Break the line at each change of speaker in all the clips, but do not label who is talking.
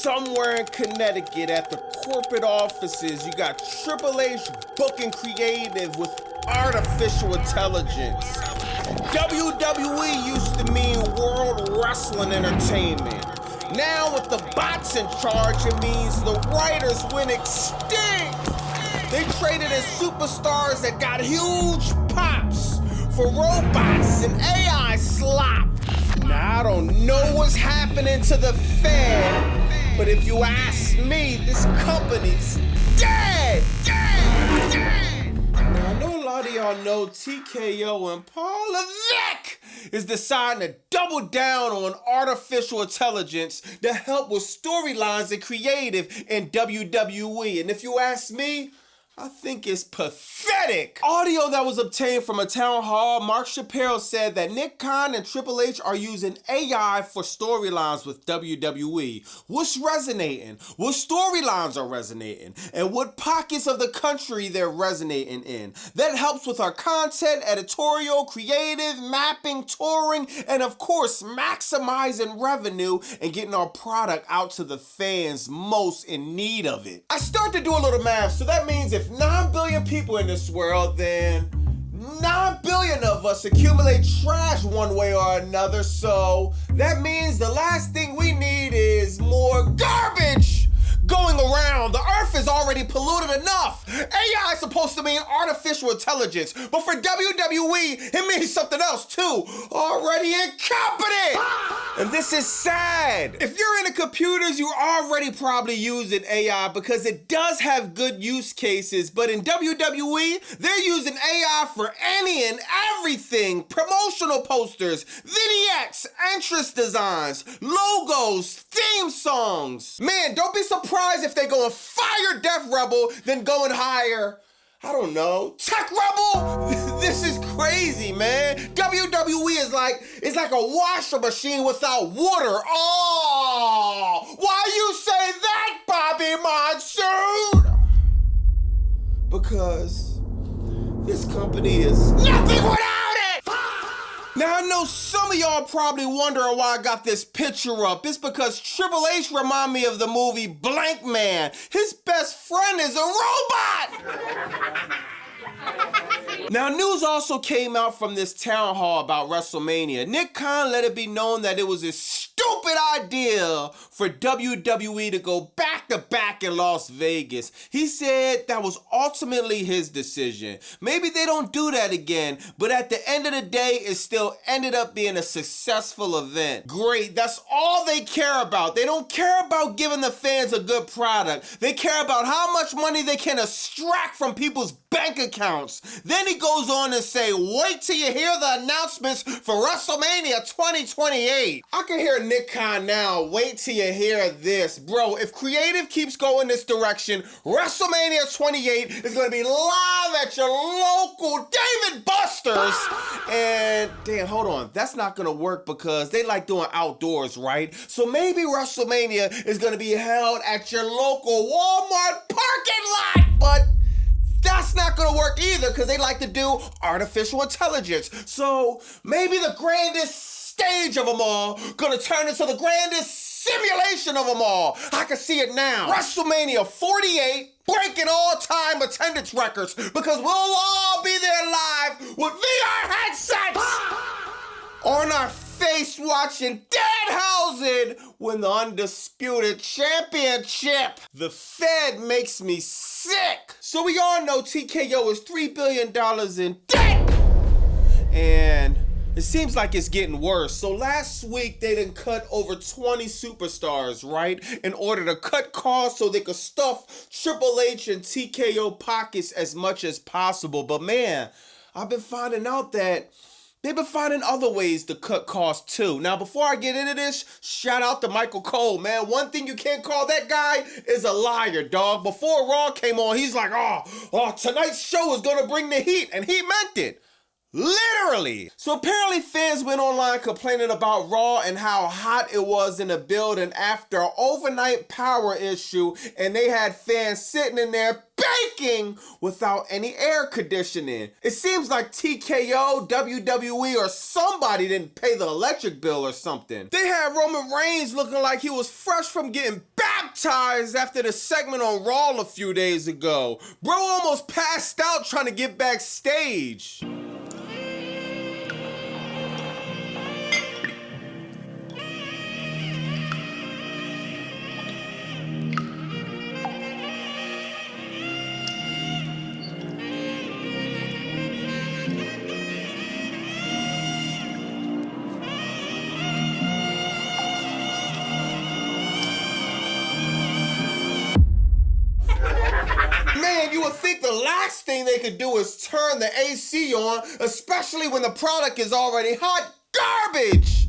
somewhere in Connecticut at the corporate offices, you got Triple H booking creative with artificial intelligence. WWE used to mean World Wrestling Entertainment. Now with the bots in charge, it means the writers went extinct. They traded in superstars that got huge pops for robots and AI slop. Now I don't know what's happening to the Fed, but if you ask me, this company's dead! Now I know a lot of y'all know TKO and Paula Vick is deciding to double down on artificial intelligence to help with storylines and creative in WWE. And if you ask me, I think it's pathetic. Audio that was obtained from a town hall, Mark Shapiro said that Nick Khan and Triple H are using AI for storylines with WWE. What's resonating? What storylines are resonating? And what pockets of the country they're resonating in? That helps with our content, editorial, creative, mapping, touring, and of course, maximizing revenue and getting our product out to the fans most in need of it. I start to do a little math, so that means if 9 billion people in this world, then 9 billion of us accumulate trash one way or another, so that means the last thing we need is more garbage going around. The earth is already polluted enough. AI is supposed to mean artificial intelligence, but for WWE, it means something else too. Already incompetent! And this is sad. If you're into computers, you're already probably using AI because it does have good use cases, but in WWE, they're using AI for any and everything. Promotional posters, vignettes, entrance designs, logos, theme songs. Man, don't be surprised if they go and fire Def Rebel, then go and hire, I don't know, Tech Rebel? This is crazy, man. WWE is like a washer machine without water. Oh, why you say that, Bobby Monsoon? Because this company is nothing without it! Now, I know some of y'all probably wondering why I got this picture up. It's because Triple H remind me of the movie Blank Man. His best friend is a robot! Now, news also came out from this town hall about WrestleMania. Nick Khan let it be known that it was his stupid idea for WWE to go back-to-back in Las Vegas. He said that was ultimately his decision. Maybe they don't do that again, but at the end of the day, it still ended up being a successful event. Great, that's all they care about. They don't care about giving the fans a good product. They care about how much money they can extract from people's bank accounts. Then he goes on and say, wait till you hear the announcements for WrestleMania 2028. I can hear Nick Khan now, wait till you hear this. Bro, if creative keeps going this direction, WrestleMania 28 is going to be live at your local David Buster's. And, damn, hold on. That's not going to work because they like doing outdoors, right? So maybe WrestleMania is going to be held at your local Walmart parking lot, but that's not gonna work either because they like to do artificial intelligence. So maybe the grandest stage of them all gonna turn into the grandest simulation of them all. I can see it now. WrestleMania 48 breaking all-time attendance records because we'll all be there live with VR headsets on our face watching Danhausen win the undisputed championship. The Fed makes me sick. So we all know TKO is $3 billion in debt. And it seems like it's getting worse. So last week they done cut over 20 superstars, right? In order to cut costs so they could stuff Triple H and TKO pockets as much as possible. But man, I've been finding out that they've been finding other ways to cut costs too. Now, before I get into this, shout out to Michael Cole, man. One thing you can't call that guy is a liar, dog. Before Raw came on, he's like, oh, tonight's show is gonna bring the heat, and he meant it. Literally. So apparently fans went online complaining about Raw and how hot it was in the building after an overnight power issue, and they had fans sitting in there baking without any air conditioning. It seems like TKO, WWE, or somebody didn't pay the electric bill or something. They had Roman Reigns looking like he was fresh from getting baptized traumatized after the segment on Raw a few days ago. Bro almost passed out trying to get backstage. Man, you would think the last thing they could do is turn the AC on, especially when the product is already hot garbage.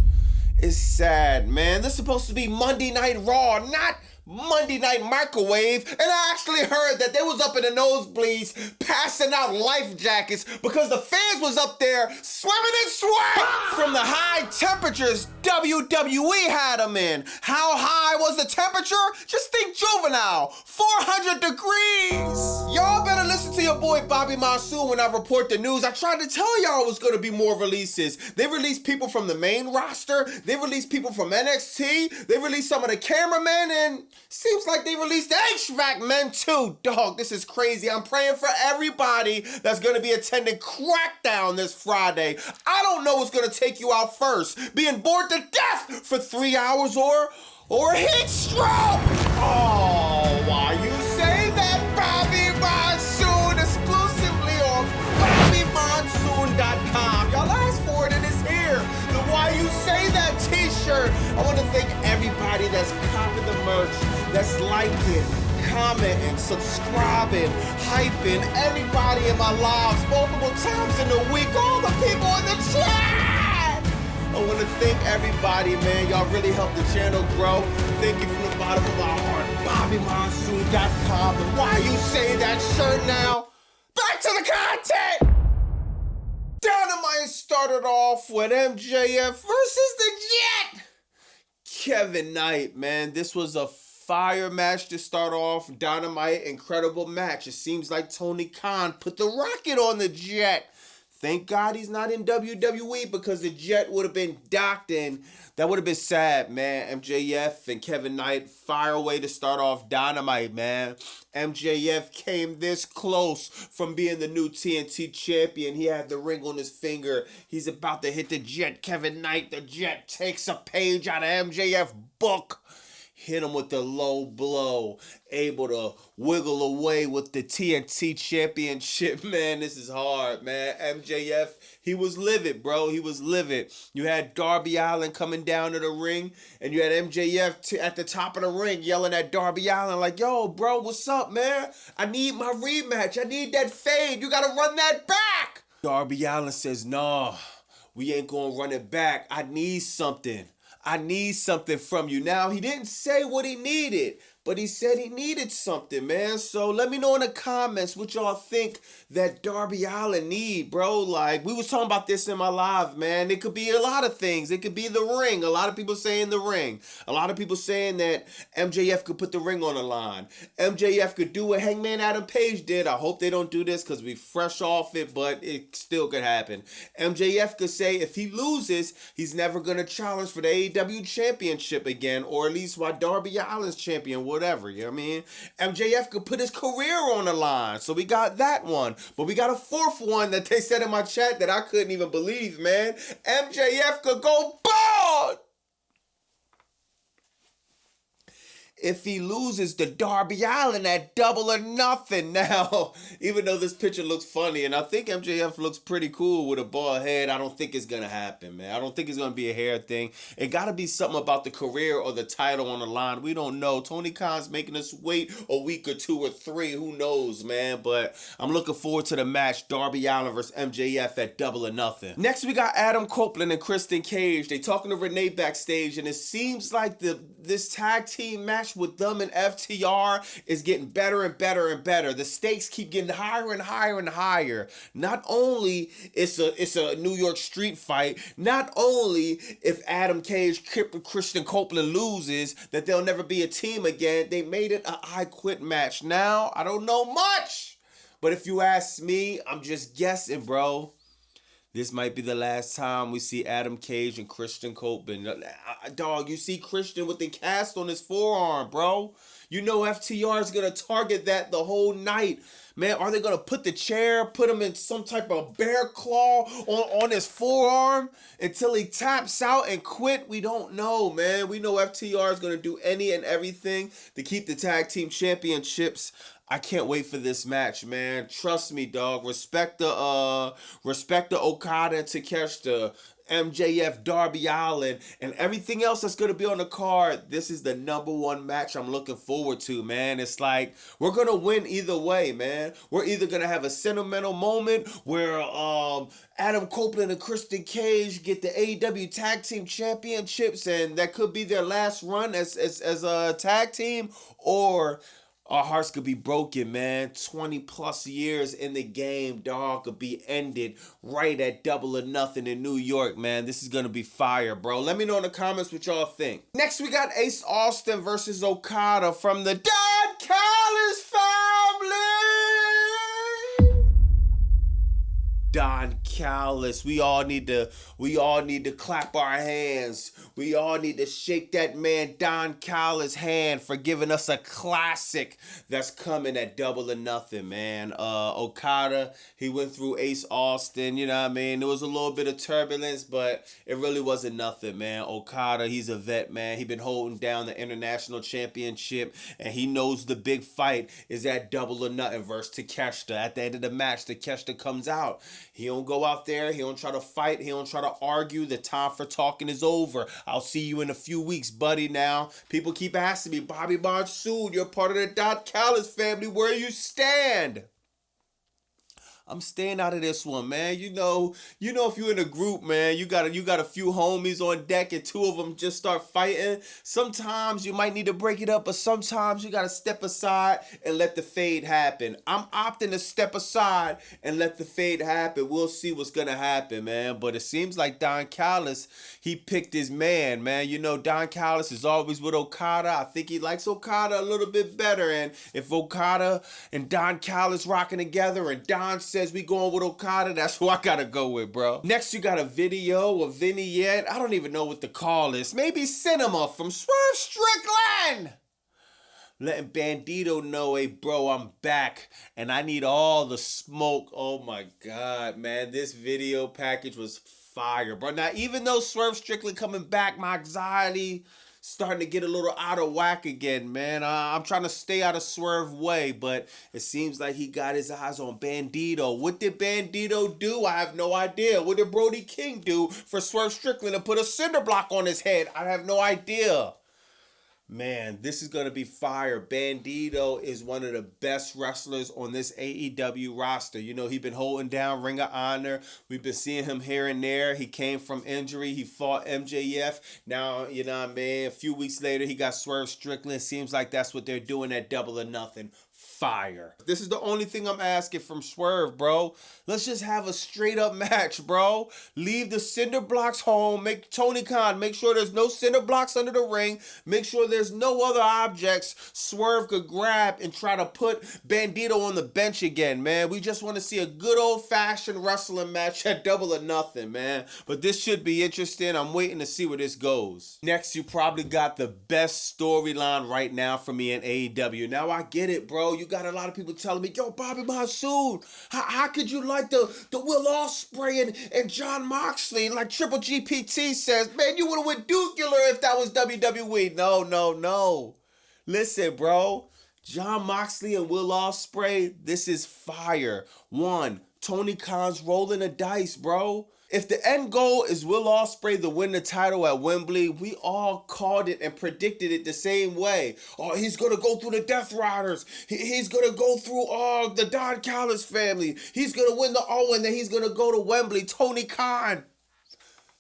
It's sad, man. This is supposed to be Monday Night Raw, not Monday Night Microwave, and I actually heard that they was up in the nosebleeds passing out life jackets because the fans was up there swimming in sweat from the high temperatures WWE had them in. How high was the temperature? Just think juvenile, 400 degrees. Y'all better listen to your boy Bobby Monsoon when I report the news. I tried to tell y'all it was gonna be more releases. They released people from the main roster, they released people from NXT, they released some of the cameramen, and seems like they released the HVAC men too. Dog, this is crazy. I'm praying for everybody that's gonna be attending Crackdown this Friday. I don't know what's gonna take you out first. Being bored to death for 3 hours or a heat stroke. Oh, why you say that, Bobby Monsoon? Exclusively on BobbyMonsoon.com. Y'all asked for it and it's here. The Why You Say That t-shirt. I want to thank everybody that's copping the merch, that's liking, commenting, subscribing, hyping, everybody in my lives multiple times in the week, all the people in the chat. I want to thank everybody, man. Y'all really helped the channel grow. Thank you from the bottom of my heart. BobbyMonsoon.com. And Why You Say That shirt now. Back to the content. Dynamite started off with MJF versus the Jet. Kevin Knight, man. This was a fire match to start off. Dynamite, incredible match. It seems like Tony Khan put the rocket on the Jet. Thank God he's not in WWE because the Jet would have been docked in. That would have been sad, man. MJF and Kevin Knight fire away to start off Dynamite, man. MJF came this close from being the new TNT champion. He had the ring on his finger. He's about to hit the Jet. Kevin Knight, the Jet, takes a page out of MJF book. Hit him with the low blow, able to wiggle away with the TNT championship. Man, this is hard, man. MJF, he was livid, bro. He was livid. You had Darby Allin coming down to the ring, and you had MJF at the top of the ring yelling at Darby Allin like, yo, bro, what's up, man? I need my rematch. I need that fade. You got to run that back. Darby Allin says, no, we ain't going to run it back. I need something. I need something from you. Now, he didn't say what he needed, but he said he needed something, man. So let me know in the comments what y'all think that Darby Allin need, bro. Like, we was talking about this in my live, man. It could be a lot of things. It could be the ring. A lot of people saying the ring. A lot of people saying that MJF could put the ring on the line. MJF could do what Hangman Adam Page did. I hope they don't do this because we fresh off it, but it still could happen. MJF could say if he loses, he's never going to challenge for the AEW championship again, or at least while Darby Allin's champion, whatever, you know what I mean? MJF could put his career on the line. So we got that one. But we got a fourth one that they said in my chat that I couldn't even believe, man. MJF could go bald if he loses to Darby Allin at Double or Nothing. Now, even though this picture looks funny, and I think MJF looks pretty cool with a bald head, I don't think it's going to happen, man. I don't think it's going to be a hair thing. It got to be something about the career or the title on the line. We don't know. Tony Khan's making us wait a week or 2 or 3. Who knows, man? But I'm looking forward to the match, Darby Allin versus MJF at Double or Nothing. Next, we got Adam Copeland and Christian Cage. They talking to Renee backstage, and it seems like this tag team match with them and FTR is getting better and better and better. The stakes keep getting higher and higher and higher. Not only it's a New York street fight, not only if Adam Cage, Christian Copeland loses, that they'll never be a team again. They made it a I Quit match. Now, I don't know much, but if you ask me, I'm just guessing, bro. This might be the last time we see Adam Cage and Christian Copeland. Dog, you see Christian with the cast on his forearm, bro. You know FTR is going to target that the whole night. Man, are they going to put the chair, put him in some type of bear claw on his forearm until he taps out and quit? We don't know, man. We know FTR is going to do any and everything to keep the tag team championships. I can't wait for this match, man. Trust me, dog. Respect the Okada and Takeshita, MJF, Darby Allin, and everything else that's going to be on the card. This is the #1 match I'm looking forward to, man. It's like, we're going to win either way, man. We're either going to have a sentimental moment where Adam Copeland and Christian Cage get the AEW Tag Team Championships, and that could be their last run as a tag team, or our hearts could be broken, man. 20 plus years in the game, dog, could be ended right at Double or Nothing in New York, man. This is going to be fire, bro. Let me know in the comments what y'all think. Next, we got Ace Austin versus Okada from the Don Callis family. Don Callis, we all need to clap our hands. We all need to shake that man Don Callis' hand for giving us a classic that's coming at Double or Nothing, man. Okada, he went through Ace Austin, you know what I mean? There was a little bit of turbulence, but it really wasn't nothing, man. Okada, he's a vet, man. He been holding down the international championship, and he knows the big fight is at Double or Nothing versus Takeshita. At the end of the match, Takeshita comes out. He don't go out there. He don't try to fight. He don't try to argue. The time for talking is over. I'll see you in a few weeks, buddy. Now, people keep asking me, Bobby Monsoon, you're part of the Don Callis family. Where you stand? I'm staying out of this one, man. You know, if you're in a group, man, you got a few homies on deck and two of them just start fighting. Sometimes you might need to break it up, but sometimes you got to step aside and let the fade happen. I'm opting to step aside and let the fade happen. We'll see what's going to happen, man. But it seems like Don Callis, he picked his man, man. You know, Don Callis is always with Okada. I think he likes Okada a little bit better. And if Okada and Don Callis rocking together and Don says we going with Okada, that's who I gotta go with, bro. Next, you got a video, a vignette. I don't even know what to call this. Maybe cinema from Swerve Strickland. Letting Bandito know, hey, bro, I'm back and I need all the smoke. Oh my God, man. This video package was fire, bro. Now, even though Swerve Strickland coming back, my anxiety starting to get a little out of whack again, man. I'm trying to stay out of Swerve way, but it seems like he got his eyes on Bandito. What did Bandito do? I have no idea. What did Brody King do for Swerve Strickland to put a cinder block on his head? I have no idea. Man, this is going to be fire. Bandito is one of the best wrestlers on this AEW roster. You know, he's been holding down Ring of Honor. We've been seeing him here and there. He came from injury. He fought MJF. Now, you know what I mean? A few weeks later, he got Swerve Strickland. Seems like that's what they're doing at Double or Nothing. Fire. This is the only thing I'm asking from Swerve, bro. Let's just have a straight up match, bro. Leave the cinder blocks home. Make Tony Khan, make sure there's no cinder blocks under the ring. Make sure there's no other objects Swerve could grab and try to put Bandito on the bench again, man. We just want to see a good old fashioned wrestling match at Double or Nothing, man. But this should be interesting. I'm waiting to see where this goes. Next, you probably got the best storyline right now for me in AEW. Now I get it, bro. You got a lot of people telling me, yo, Bobby Monsoon, how could you like the Will Ospreay and John Moxley? And like Triple GPT says, man, you would have went nuclear if that was WWE. No. Listen, bro. John Moxley and Will Ospreay, this is fire. One, Tony Khan's rolling the dice, bro. If the end goal is Will Ospreay to win the title at Wembley, we all called it and predicted it the same way. Oh, he's going to go through the Death Riders. He's going to go through the Don Callis family. He's going to win the Owen, then he's going to go to Wembley. Tony Khan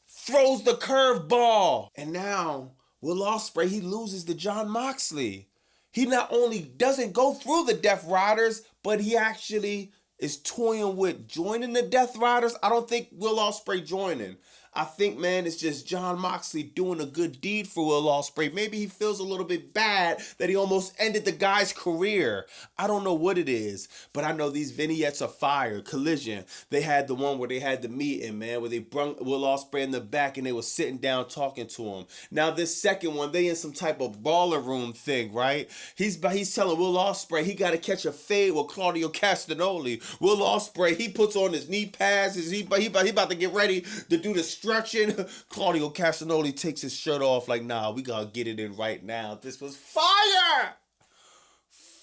throws the curveball. And now, Will Ospreay, he loses to John Moxley. He not only doesn't go through the Death Riders, but he actually is toying with joining the Death Riders. I don't think Will Ospreay joining. I think, man, it's just Jon Moxley doing a good deed for Will Ospreay. Maybe he feels a little bit bad that he almost ended the guy's career. I don't know what it is, but I know these vignettes are fire. Collision, they had the one where they had the meeting, man, where they brung Will Ospreay in the back and they were sitting down talking to him. Now this second one, they in some type of baller room thing, right? He's telling Will Ospreay he got to catch a fade with Claudio Castagnoli. Will Ospreay, he puts on his knee pads, he about to get ready to do the stretching. Claudio Castagnoli takes his shirt off like, nah, we gotta get it in right now. This was fire!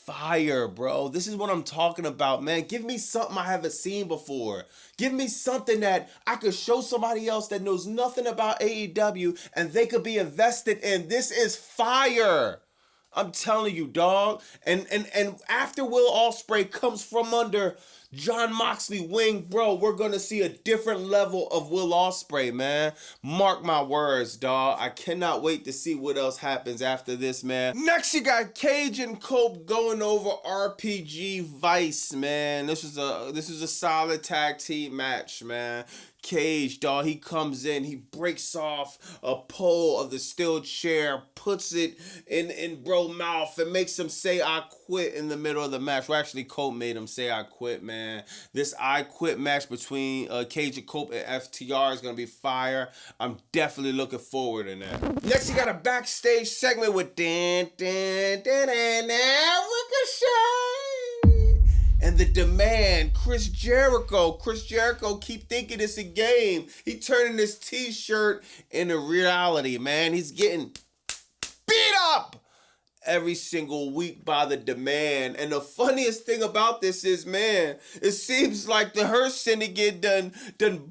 Fire, bro. This is what I'm talking about, man. Give me something I haven't seen before. Give me something that I could show somebody else that knows nothing about AEW and they could be invested in. This is fire. I'm telling you, dog. And after Will Ospreay comes from under Jon Moxley wing, bro, we're going to see a different level of Will Ospreay, man. Mark my words, dog. I cannot wait to see what else happens after this, man. Next, you got Cage and Cope going over RPG Vice, man. This is a solid tag team match, man. Cage, dog, he comes in, he breaks off a pole of the steel chair, puts it in bro mouth and makes him say I quit in the middle of the match. Well, actually, Cope made him say I quit, man. This I quit match between Cage and Cope and FTR is going to be fire. I'm definitely looking forward to that. Next, you got a backstage segment with Ricochet and the Demand, Chris Jericho. Chris Jericho keep thinking it's a game. He turning this t-shirt into reality, man. He's getting beat up every single week by the Demand. And the funniest thing about this is, man, it seems like the Hearst Syndicate done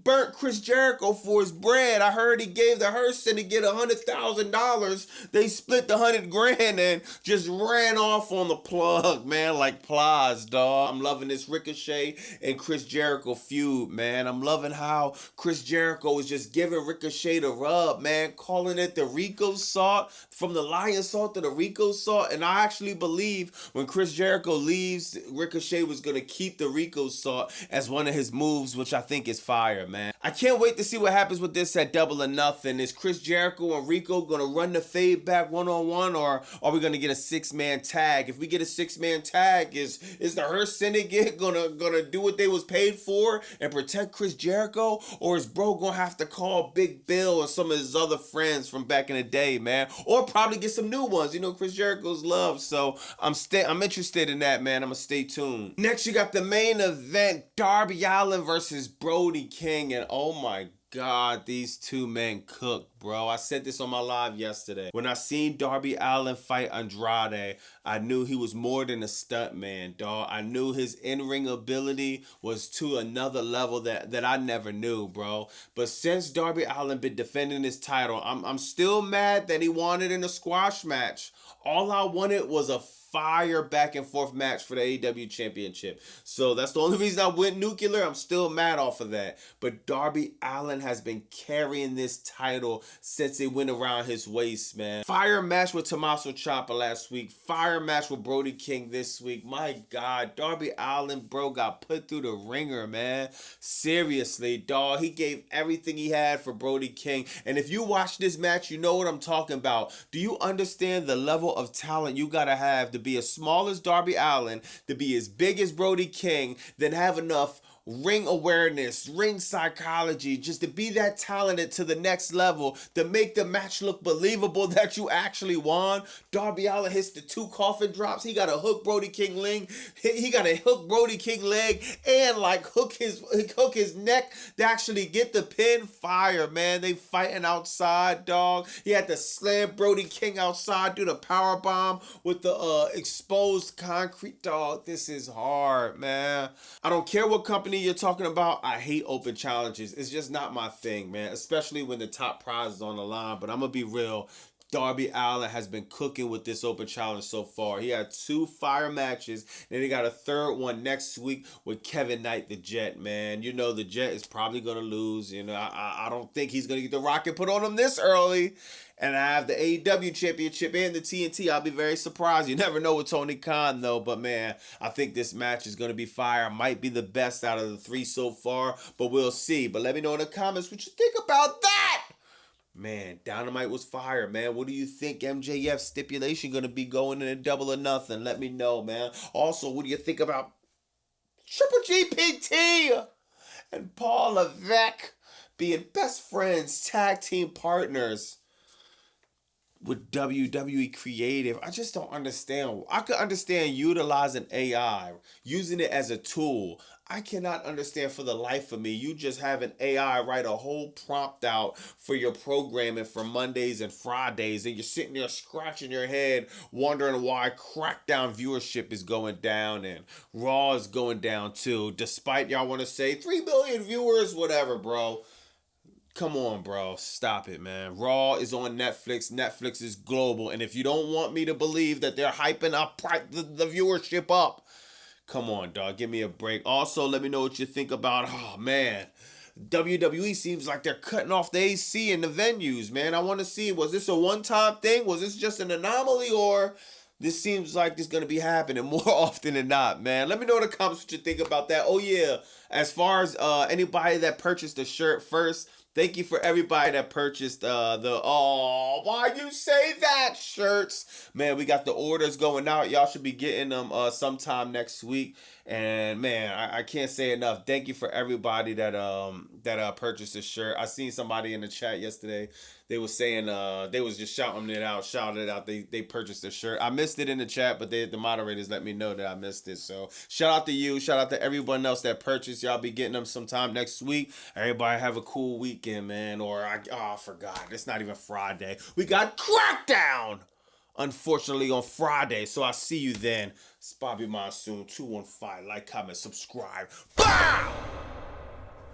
burnt Chris Jericho for his bread. I heard he gave the Hearst Syndicate $100,000. They split the $100,000 and just ran off on the plug, man, like plies, dog. I'm loving this Ricochet and Chris Jericho feud, man. I'm loving how Chris Jericho is just giving Ricochet the rub, man, calling it the Rico salt, from the lion salt to the Rico salt. And I actually believe when Chris Jericho leaves, Ricochet was going to keep the Rico salt as one of his moves, which I think is fire, man. I can't wait to see what happens with this at Double or Nothing. Is Chris Jericho and Rico going to run the fade back one-on-one, or are we going to get a six-man tag? If we get a six-man tag, is the Hearst Syndicate gonna do what they was paid for and protect Chris Jericho, or is bro going to have to call Big Bill and some of his other friends from back in the day, man? Or probably get some new ones. You know, Chris Jericho's love, so I'm interested in that, man. I'm gonna stay tuned. Next, you got the main event, Darby Allin versus Brody King, and oh my God, these two men cook, bro. I said this on my live yesterday. When I seen Darby Allin fight Andrade, I knew he was more than a stunt man, dog. I knew his in-ring ability was to another level that I never knew, bro. But since Darby Allin been defending his title, I'm still mad that he won it in a squash match. All I wanted was a fire back and forth match for the AEW Championship. So that's the only reason I went nuclear. I'm still mad off of that. But Darby Allin has been carrying this title since it went around his waist, man. Fire match with Tommaso Ciampa last week. Fire match with Brody King this week. My God, Darby Allin, bro, got put through the ringer, man. Seriously, dog. He gave everything he had for Brody King. And if you watch this match, you know what I'm talking about. Do you understand the level of talent you gotta have to be as small as Darby Allin, to be as big as Brody King, then have enough ring awareness, ring psychology, just to be that talented to the next level, to make the match look believable that you actually won? Darby Allin hits the 2 coffin drops. He got to hook Brody King leg. He got to hook Brody King leg and like hook his neck to actually get the pin. Fire, man. They fighting outside, dog. He had to slam Brody King outside, do the power bomb with the exposed concrete, dog. This is hard, man. I don't care what company you're talking about. I hate open challenges. It's just not my thing, man, especially when the top prize is on the line. But I'm gonna be real, Darby Allin has been cooking with this open challenge so far. He had 2 fire matches, then he got a third one next week with Kevin Knight, the Jet, man. You know the Jet is probably going to lose. You know, I don't think he's going to get the rocket put on him this early. And I have the AEW Championship and the TNT. I'll be very surprised. You never know with Tony Khan, though. But, man, I think this match is going to be fire. Might be the best out of the 3 so far, but we'll see. But let me know in the comments what you think about that. Man, Dynamite was fire, man. What do you think MJF stipulation going to be going in a Double or Nothing? Let me know, man. Also, what do you think about Triple GPT and Paul Levesque being best friends, tag team partners with WWE Creative? I just don't understand. I could understand utilizing AI, using it as a tool. I cannot understand for the life of me. You just have an AI write a whole prompt out for your programming for Mondays and Fridays, and you're sitting there scratching your head, wondering why Crackdown viewership is going down and Raw is going down too, despite y'all want to say 3 million viewers, whatever, bro. Come on, bro. Stop it, man. Raw is on Netflix. Netflix is global. And if you don't want me to believe that they're hyping up the viewership up, come on, dog. Give me a break. Also, let me know what you think about, oh, man, WWE seems like they're cutting off the AC in the venues, man. I want to see, was this a one-time thing? Was this just an anomaly, or this seems like this is going to be happening more often than not, man? Let me know in the comments what you think about that. Oh, yeah. As far as anybody that purchased the shirt first, thank you for everybody that purchased oh, why you say that shirts. Man, we got the orders going out. Y'all should be getting them sometime next week. And man, I can't say enough. Thank you for everybody that purchased this shirt. I seen somebody in the chat yesterday. They was saying they was just shouting it out. They purchased the shirt. I missed it in the chat, but the moderators let me know that I missed it. So shout out to you. Shout out to everyone else that purchased. Y'all be getting them sometime next week. Everybody have a cool weekend, man. Or I forgot. It's not even Friday. We got Crackdown, unfortunately, on Friday. So I'll see you then. It's Bobby Monsoon 215. Like, comment, subscribe. Bow!